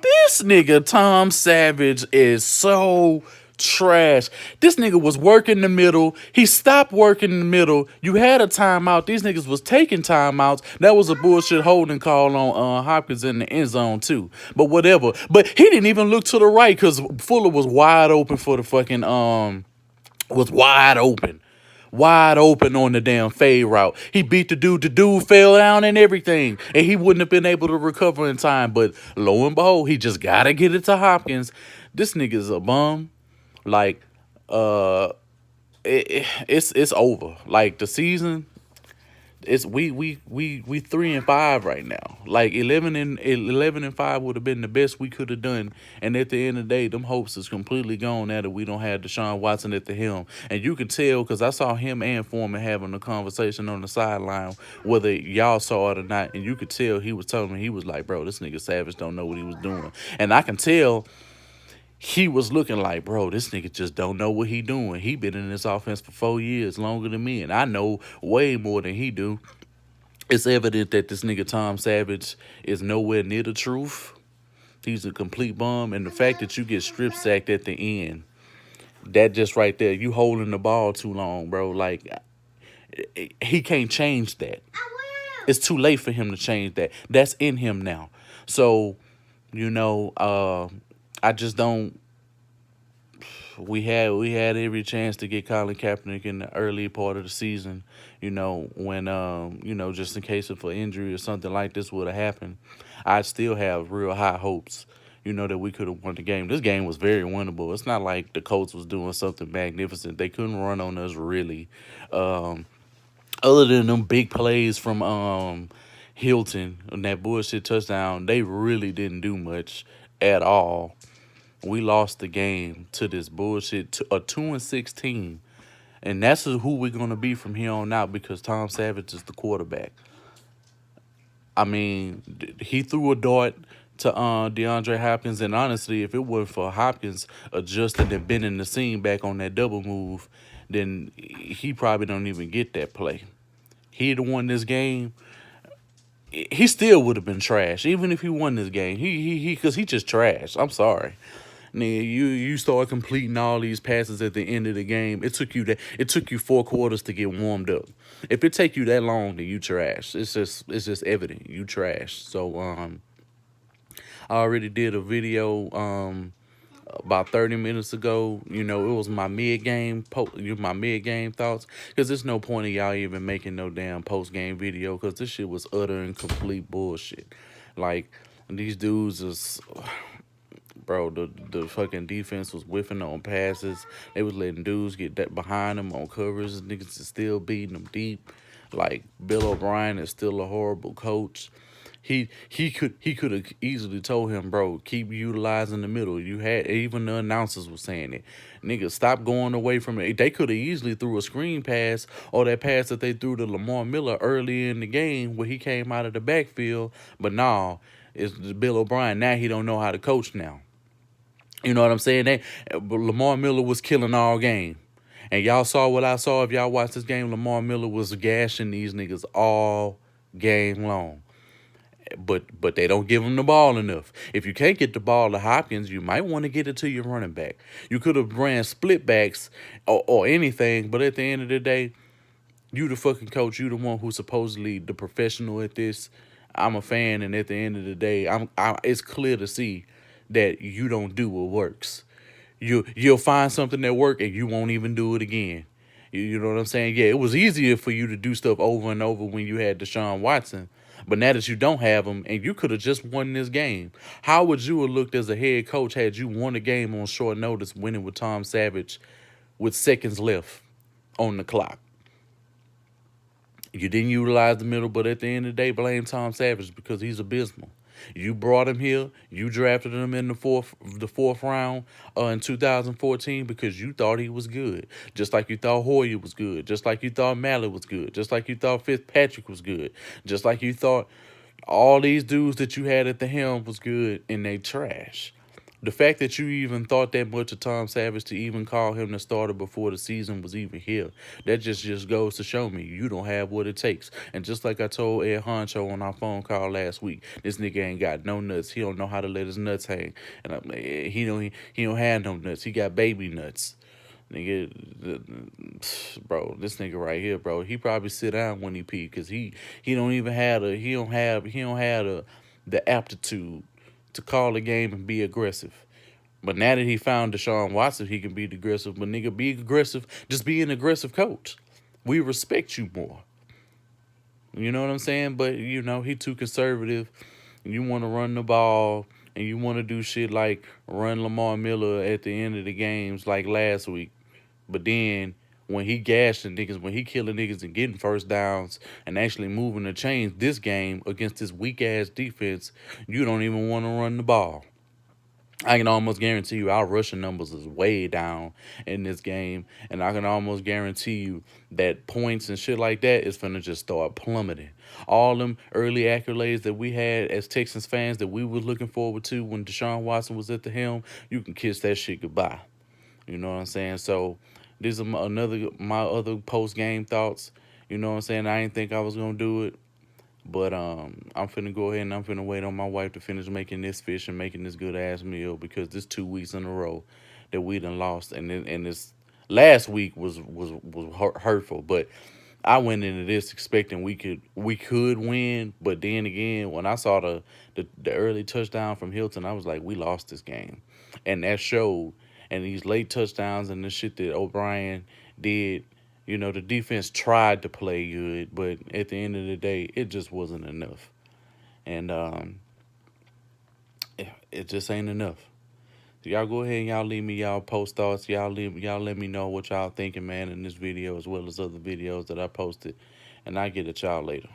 This nigga Tom Savage is so trash. This nigga was working the middle. He stopped working in the middle. You had a timeout. These niggas was taking timeouts. That was a bullshit holding call on Hopkins in the end zone too. But whatever. But he didn't even look to the right because Fuller was wide open for the fucking was wide open. Wide open on the damn fade route. He beat the dude. The dude fell down and everything. And he wouldn't have been able to recover in time. But lo and behold, he just gotta get it to Hopkins. This nigga's a bum. Like, uh, it's over. Like the season, it's we 3-5 right now. Like 11-5 would have been the best we could have done. And at the end of the day, them hopes is completely gone now that we don't have Deshaun Watson at the helm. And you can tell because I saw him and Foreman having a conversation on the sideline, whether y'all saw it or not. And you could tell he was telling me, he was like, bro, this nigga Savage don't know what he was doing. And I can tell he was looking like, bro, this nigga just don't know what he doing. He been in this offense for 4 years, longer than me, and I know way more than he do. It's evident that this nigga Tom Savage is nowhere near the truth. He's a complete bum, and the fact that you get strip sacked at the end, that just right there, you holding the ball too long, bro. Like he can't change that. It's too late for him to change that. That's in him now. So, you know, I just don't. We had every chance to get Colin Kaepernick in the early part of the season, when just in case of an injury or something like this would have happened. I still have real high hopes, that we could have won the game. This game was very winnable. It's not like the Colts was doing something magnificent. They couldn't run on us really. Um, Other than them big plays from Hilton and that bullshit touchdown, they really didn't do much at all. We lost the game to this bullshit, to a 2-16, and that's who we're gonna be from here on out because Tom Savage is the quarterback. I mean, he threw a dart to DeAndre Hopkins, and honestly, if it wasn't for Hopkins adjusting and bending the seam back on that double move, then he probably don't even get that play. He'd have won this game. He still would have been trash, even if he won this game. Because he just trash. I'm sorry. Nigga, you start completing all these passes at the end of the game. It took you 4 quarters to get warmed up. If it take you that long, then you trash. It's just evident you trash. So I already did a video about 30 minutes ago. It was my mid game thoughts. Because there's no point in y'all even making no damn post game video. Because this shit was utter and complete bullshit. Like these dudes is. Bro, the fucking defense was whiffing on passes. They was letting dudes get that behind them on covers. Niggas is still beating them deep. Like Bill O'Brien is still a horrible coach. He could have easily told him, bro, keep utilizing the middle. You had even the announcers were saying it. Nigga, stop going away from it. They could have easily threw a screen pass or that pass that they threw to Lamar Miller early in the game where he came out of the backfield. But nah, it's Bill O'Brien. Now he don't know how to coach now. You know what I'm saying? Lamar Miller was killing all game. And y'all saw what I saw. If y'all watched this game, Lamar Miller was gashing these niggas all game long. But they don't give him the ball enough. If you can't get the ball to Hopkins, you might want to get it to your running back. You could have ran split backs or anything, but at the end of the day, you the fucking coach. You the one who's supposedly the professional at this. I'm a fan, and at the end of the day, it's clear to see that you don't do what works. You'll find something that work and you won't even do it again. You know what I'm saying? Yeah, it was easier for you to do stuff over and over when you had Deshaun Watson. But now that you don't have him and you could have just won this game, how would you have looked as a head coach had you won a game on short notice winning with Tom Savage with seconds left on the clock? You didn't utilize the middle, but at the end of the day, blame Tom Savage because he's abysmal. You brought him here. You drafted him in the fourth round in 2014 because you thought he was good. Just like you thought Hoyer was good. Just like you thought Mallett was good. Just like you thought Fitzpatrick was good. Just like you thought all these dudes that you had at the helm was good, and they trash. The fact that you even thought that much of Tom Savage to even call him the starter before the season was even here, that just goes to show me you don't have what it takes. And just like I told Ed Honcho on our phone call last week, this nigga ain't got no nuts. He don't know how to let his nuts hang, and I'm like, he don't have no nuts. He got baby nuts. Nigga, bro, this nigga right here, bro, he probably sit down when he pee because he don't even have he don't have the aptitude to call a game and be aggressive. But now that he found Deshaun Watson, he can be aggressive. But nigga, be aggressive. Just be an aggressive coach. We respect you more. You know what I'm saying? But you know he too conservative. You want to run the ball and you want to do shit like run Lamar Miller at the end of the games like last week. But then when he gashing niggas, when he killing niggas and getting first downs and actually moving the chains this game against this weak ass defense, you don't even want to run the ball. I can almost guarantee you our rushing numbers is way down in this game, and I can almost guarantee you that points and shit like that is finna just start plummeting. All them early accolades that we had as Texans fans that we was looking forward to when Deshaun Watson was at the helm, you can kiss that shit goodbye. You know what I'm saying? So these are my other post game thoughts. You know what I'm saying? I didn't think I was gonna do it. But I'm finna go ahead and I'm finna wait on my wife to finish making this fish and making this good ass meal because this 2 weeks in a row that we done lost and this last week was hurtful. But I went into this expecting we could win, but then again when I saw the early touchdown from Hilton, I was like we lost this game, and that showed. And these late touchdowns and the shit that O'Brien did, you know, the defense tried to play good, but at the end of the day, it just wasn't enough. And it just ain't enough. So y'all go ahead and y'all leave me y'all post thoughts. Y'all let me know what y'all thinking, man, in this video as well as other videos that I posted. And I get at y'all later.